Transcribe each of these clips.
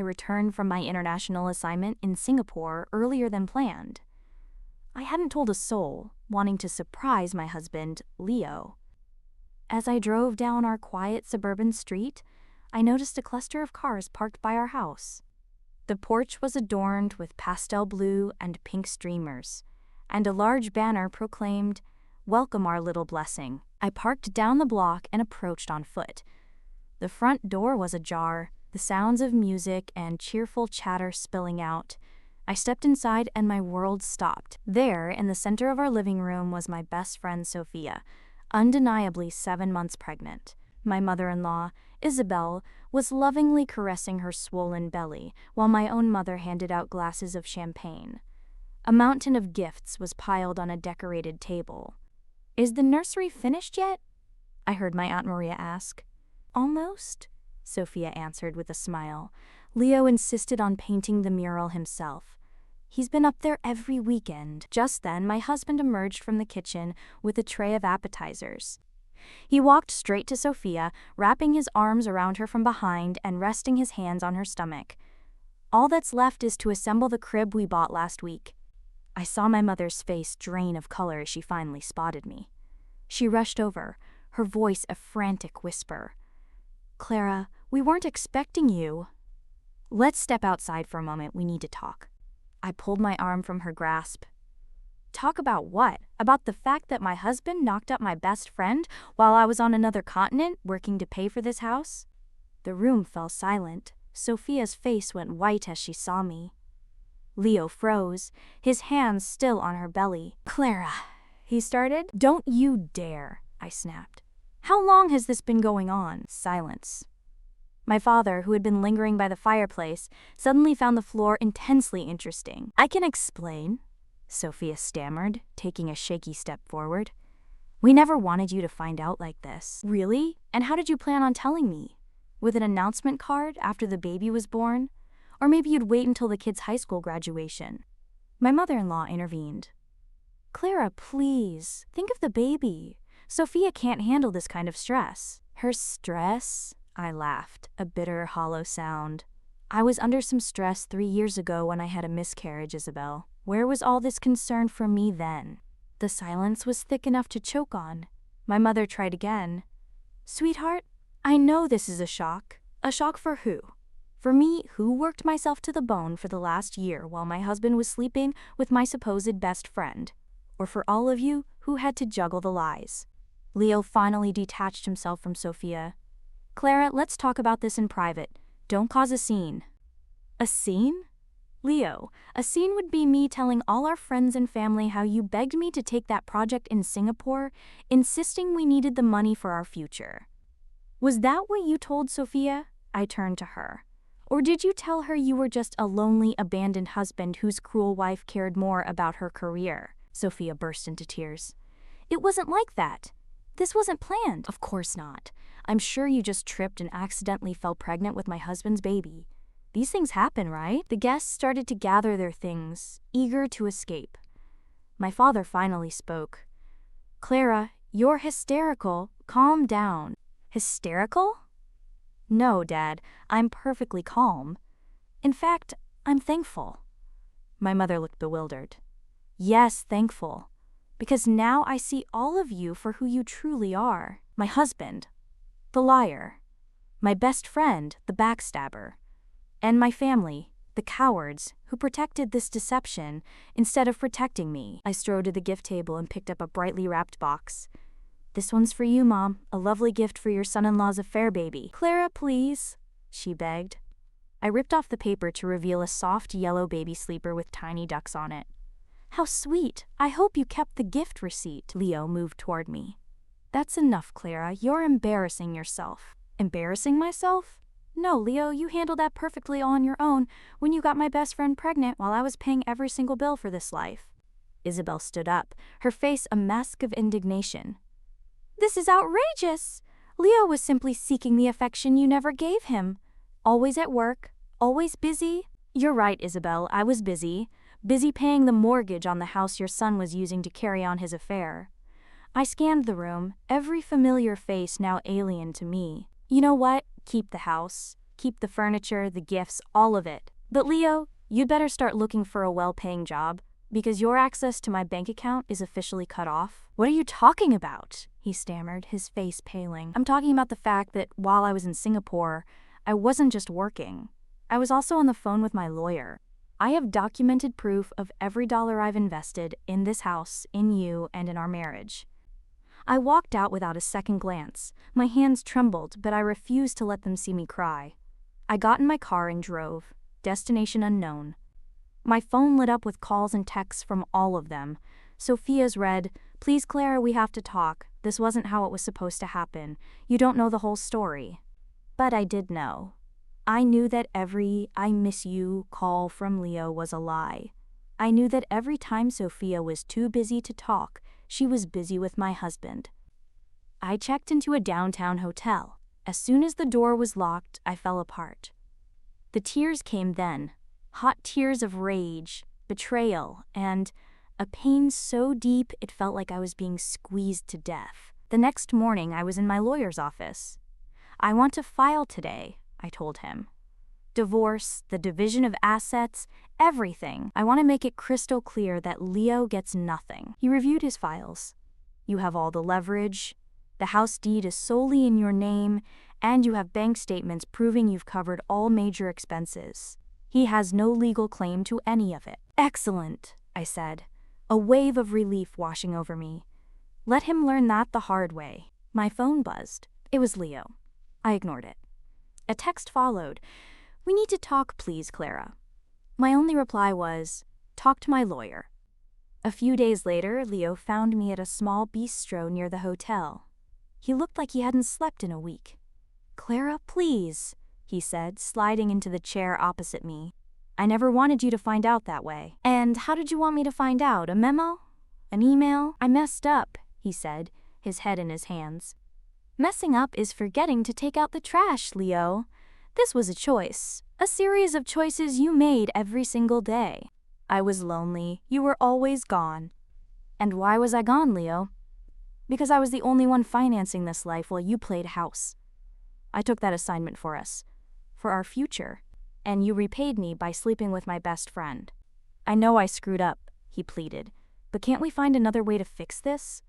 returned from my international assignment in Singapore earlier than planned. I hadn't told a soul, wanting to surprise my husband, Leo. As I drove down our quiet suburban street, I noticed a cluster of cars parked by our house. The porch was adorned with pastel blue and pink streamers, and a large banner proclaimed, "Welcome our little blessing." I parked down the block and approached on foot. The front door was ajar, the sounds of music and cheerful chatter spilling out. I stepped inside and my world stopped. There, in the center of our living room, was my best friend Sophia, undeniably 7 months pregnant. My mother-in-law, Isabel, was lovingly caressing her swollen belly, while my own mother handed out glasses of champagne. A mountain of gifts was piled on a decorated table. "Is the nursery finished yet?" I heard my Aunt Maria ask. "Almost," Sophia answered with a smile. "Leo insisted on painting the mural himself. He's been up there every weekend." Just then, my husband emerged from the kitchen with a tray of appetizers. He walked straight to Sophia, wrapping his arms around her from behind and resting his hands on her stomach. "All that's left is to assemble the crib we bought last week." I saw my mother's face drain of color as she finally spotted me. She rushed over, her voice a frantic whisper. "Clara, we weren't expecting you." "Let's step outside for a moment, we need to talk." I pulled my arm from her grasp. "Talk about what? About the fact that my husband knocked up my best friend while I was on another continent working to pay for this house?" The room fell silent. Sophia's face went white as she saw me. Leo froze, his hands still on her belly. "Clara," he started. "Don't you dare," I snapped. "How long has this been going on?" Silence. My father, who had been lingering by the fireplace, suddenly found the floor intensely interesting. "I can explain," Sophia stammered, taking a shaky step forward. "We never wanted you to find out like this." "Really? And how did you plan on telling me? With an announcement card after the baby was born? Or maybe you'd wait until the kid's high school graduation?" My mother-in-law intervened. "Clara, please, think of the baby. Sophia can't handle this kind of stress." "Her stress?" I laughed, a bitter, hollow sound. "I was under some stress 3 years ago when I had a miscarriage, Isabel. Where was all this concern for me then?" The silence was thick enough to choke on. My mother tried again. "Sweetheart, I know this is a shock. A shock for who? For me, who worked myself to the bone for the last year while my husband was sleeping with my supposed best friend? Or for all of you who had to juggle the lies?" Leo finally detached himself from Sophia. "Clara, let's talk about this in private. Don't cause a scene." "A scene?" "Leo, a scene would be me telling all our friends and family how you begged me to take that project in Singapore, insisting we needed the money for our future." "Was that what you told Sophia?" I turned to her. "Or did you tell her you were just a lonely, abandoned husband whose cruel wife cared more about her career?" Sophia burst into tears. "It wasn't like that. This wasn't planned." "Of course not. I'm sure you just tripped and accidentally fell pregnant with my husband's baby. These things happen, right?" The guests started to gather their things, eager to escape. My father finally spoke. "Clara, you're hysterical. Calm down." "Hysterical?" "No, Dad, I'm perfectly calm. In fact, I'm thankful." My mother looked bewildered. "Yes, thankful. Because now I see all of you for who you truly are. My husband, the liar. My best friend, the backstabber. And my family, the cowards, who protected this deception instead of protecting me." I strode to the gift table and picked up a brightly wrapped box. "This one's for you, Mom. A lovely gift for your son-in-law's affair baby." "Clara, please," she begged. I ripped off the paper to reveal a soft yellow baby sleeper with tiny ducks on it. "How sweet. I hope you kept the gift receipt." Leo moved toward me. "That's enough, Clara. You're embarrassing yourself." "Embarrassing myself? No, Leo, you handled that perfectly on your own when you got my best friend pregnant while I was paying every single bill for this life." Isabel stood up, her face a mask of indignation. "This is outrageous! Leo was simply seeking the affection you never gave him. Always at work, always busy." "You're right, Isabel, I was busy. Busy paying the mortgage on the house your son was using to carry on his affair." I scanned the room, every familiar face now alien to me. "You know what? Keep the house. Keep the furniture, the gifts, all of it. But Leo, you'd better start looking for a well-paying job, because your access to my bank account is officially cut off." "What are you talking about?" he stammered, his face paling. "I'm talking about the fact that while I was in Singapore, I wasn't just working. I was also on the phone with my lawyer. I have documented proof of every dollar I've invested in this house, in you, and in our marriage." I walked out without a second glance. My hands trembled, but I refused to let them see me cry. I got in my car and drove, destination unknown. My phone lit up with calls and texts from all of them. Sophia's read, "Please Clara, we have to talk. This wasn't how it was supposed to happen. You don't know the whole story." But I did know. I knew that every "I miss you" call from Leo was a lie. I knew that every time Sophia was too busy to talk, she was busy with my husband. I checked into a downtown hotel. As soon as the door was locked, I fell apart. The tears came then, hot tears of rage, betrayal, and a pain so deep it felt like I was being squeezed to death. The next morning, I was in my lawyer's office. "I want to file today," I told him. "Divorce, the division of assets, everything. I want to make it crystal clear that Leo gets nothing." He reviewed his files. "You have all the leverage, the house deed is solely in your name, and you have bank statements proving you've covered all major expenses. He has no legal claim to any of it." "Excellent," I said, a wave of relief washing over me. Let him learn that the hard way. My phone buzzed. It was Leo. I ignored it. A text followed. "We need to talk, please, Clara." My only reply was, "Talk to my lawyer." A few days later, Leo found me at a small bistro near the hotel. He looked like he hadn't slept in a week. "Clara, please," he said, sliding into the chair opposite me. "I never wanted you to find out that way." "And how did you want me to find out? A memo? An email?" "I messed up," he said, his head in his hands. "Messing up is forgetting to take out the trash, Leo. This was a choice, a series of choices you made every single day. I was lonely. You were always gone." "And why was I gone, Leo?" "Because I was the only one financing this life while you played house. I took that assignment for us, for our future, and you repaid me by sleeping with my best friend." "I know I screwed up," he pleaded, "but can't we find another way to fix this?"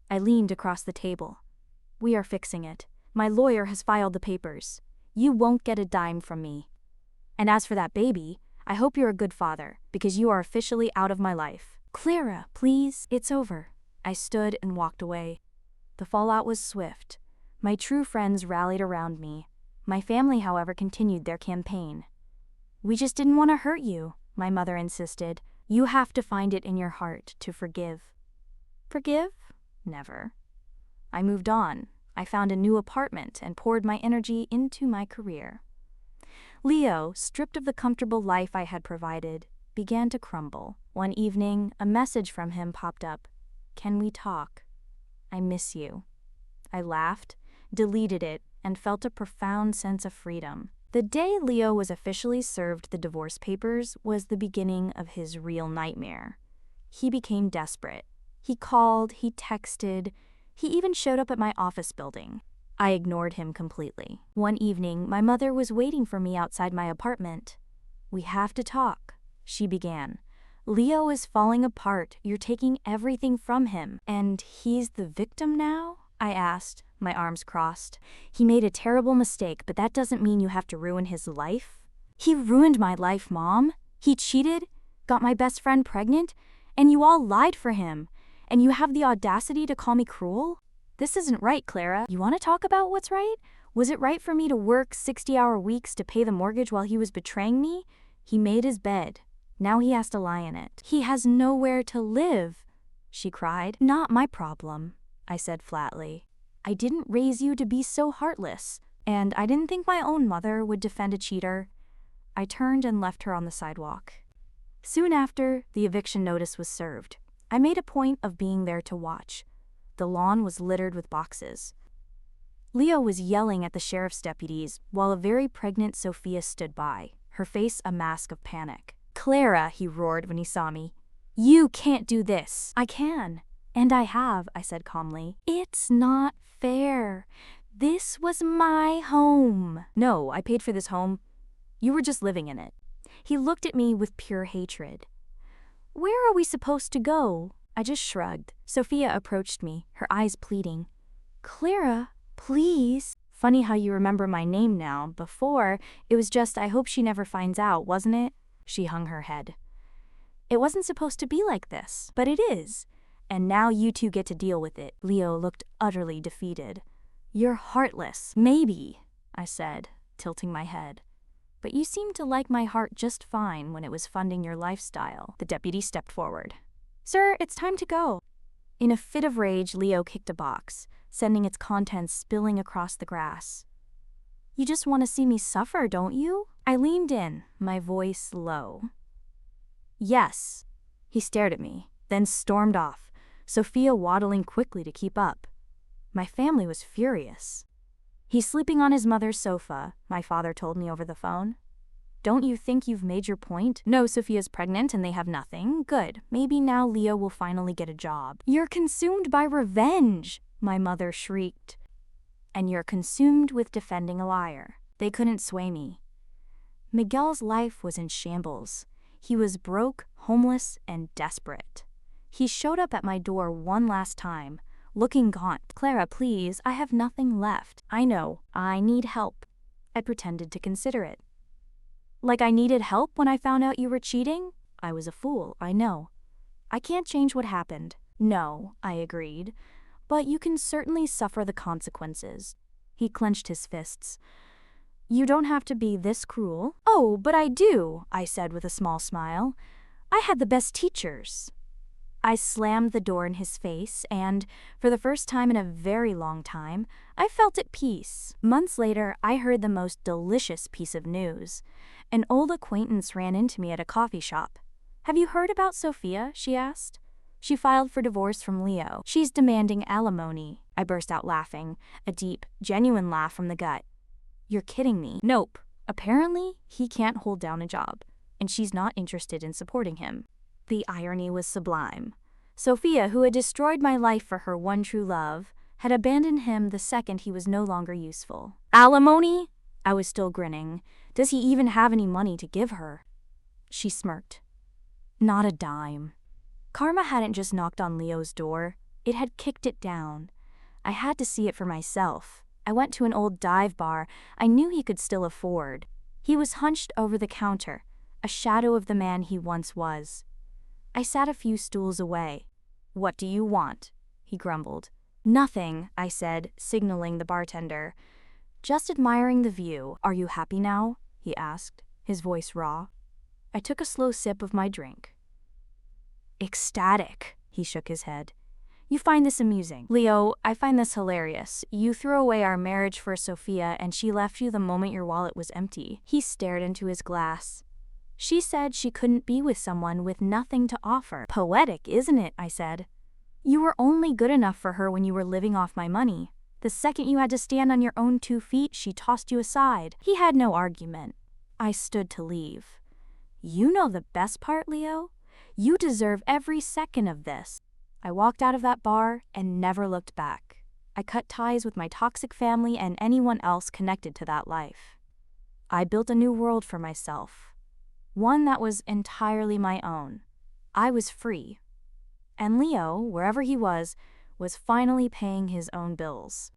I leaned across the table. "We are fixing it. My lawyer has filed the papers. You won't get a dime from me. And as for that baby, I hope you're a good father, because you are officially out of my life." "Clara, please, it's over." I stood and walked away. The fallout was swift. My true friends rallied around me. My family, however, continued their campaign. "We just didn't want to hurt you," my mother insisted. "You have to find it in your heart to forgive." Forgive? Never. I moved on. I found a new apartment and poured my energy into my career. Leo, stripped of the comfortable life I had provided, began to crumble. One evening, a message from him popped up. "Can we talk? I miss you." I laughed, deleted it, and felt a profound sense of freedom. The day Leo was officially served the divorce papers was the beginning of his real nightmare. He became desperate. He called, he texted, he even showed up at my office building. I ignored him completely. One evening, my mother was waiting for me outside my apartment. "We have to talk," she began. "Leo is falling apart. You're taking everything from him. And he's the victim now?" I asked, my arms crossed. "He made a terrible mistake, but that doesn't mean you have to ruin his life." "He ruined my life, Mom. He cheated, got my best friend pregnant, and you all lied for him. And you have the audacity to call me cruel? This isn't right, Clara. You want to talk about what's right? Was it right for me to work 60-hour weeks to pay the mortgage while he was betraying me? He made his bed. Now he has to lie in it. He has nowhere to live," she cried. "Not my problem," I said flatly. "I didn't raise you to be so heartless, and I didn't think my own mother would defend a cheater." I turned and left her on the sidewalk. Soon after, the eviction notice was served. I made a point of being there to watch. The lawn was littered with boxes. Leo was yelling at the sheriff's deputies while a very pregnant Sophia stood by, her face a mask of panic. "Clara," he roared when he saw me. "You can't do this." "I can. And I have," I said calmly. "It's not fair. This was my home. No, I paid for this home. You were just living in it. He looked at me with pure hatred. Where are we supposed to go? I just shrugged. Sophia approached me, her eyes pleading. Clara, please. Funny how you remember my name now. Before, it was just I hope she never finds out, wasn't it? She hung her head. It wasn't supposed to be like this, but it is. And now you two get to deal with it. Leo looked utterly defeated. You're heartless. Maybe, I said, tilting my head. But you seemed to like my heart just fine when it was funding your lifestyle. The deputy stepped forward. Sir, it's time to go. In a fit of rage, Leo kicked a box, sending its contents spilling across the grass. You just want to see me suffer, don't you? I leaned in, my voice low. Yes. He stared at me, then stormed off, Sophia waddling quickly to keep up. My family was furious. He's sleeping on his mother's sofa, my father told me over the phone. Don't you think you've made your point? No, Sophia's pregnant and they have nothing. Good. Maybe now Leo will finally get a job. You're consumed by revenge, my mother shrieked. And you're consumed with defending a liar. They couldn't sway me. Miguel's life was in shambles. He was broke, homeless, and desperate. He showed up at my door one last time, looking gaunt. Clara, please, I have nothing left. I know, I need help. I pretended to consider it. Like I needed help when I found out you were cheating? I was a fool, I know. I can't change what happened. No, I agreed. But you can certainly suffer the consequences. He clenched his fists. You don't have to be this cruel. Oh, but I do, I said with a small smile. I had the best teachers. I slammed the door in his face and, for the first time in a very long time, I felt at peace. Months later, I heard the most delicious piece of news. An old acquaintance ran into me at a coffee shop. Have you heard about Sophia? She asked. She filed for divorce from Leo. She's demanding alimony. I burst out laughing, a deep, genuine laugh from the gut. You're kidding me. Nope. Apparently, he can't hold down a job, and she's not interested in supporting him. The irony was sublime. Sophia, who had destroyed my life for her one true love, had abandoned him the second he was no longer useful. Alimony? I was still grinning. Does he even have any money to give her? She smirked. Not a dime. Karma hadn't just knocked on Leo's door, it had kicked it down. I had to see it for myself. I went to an old dive bar I knew he could still afford. He was hunched over the counter, a shadow of the man he once was. I sat a few stools away. What do you want? He grumbled. Nothing, I said, signaling the bartender. Just admiring the view. Are you happy now? He asked, his voice raw. I took a slow sip of my drink. Ecstatic, he shook his head. You find this amusing. Leo, I find this hilarious. You threw away our marriage for Sophia and she left you the moment your wallet was empty. He stared into his glass. She said she couldn't be with someone with nothing to offer. Poetic, isn't it? I said. You were only good enough for her when you were living off my money. The second you had to stand on your own 2 feet, she tossed you aside. He had no argument. I stood to leave. You know the best part, Leo? You deserve every second of this. I walked out of that bar and never looked back. I cut ties with my toxic family and anyone else connected to that life. I built a new world for myself. One that was entirely my own. I was free. And Leo, wherever he was finally paying his own bills.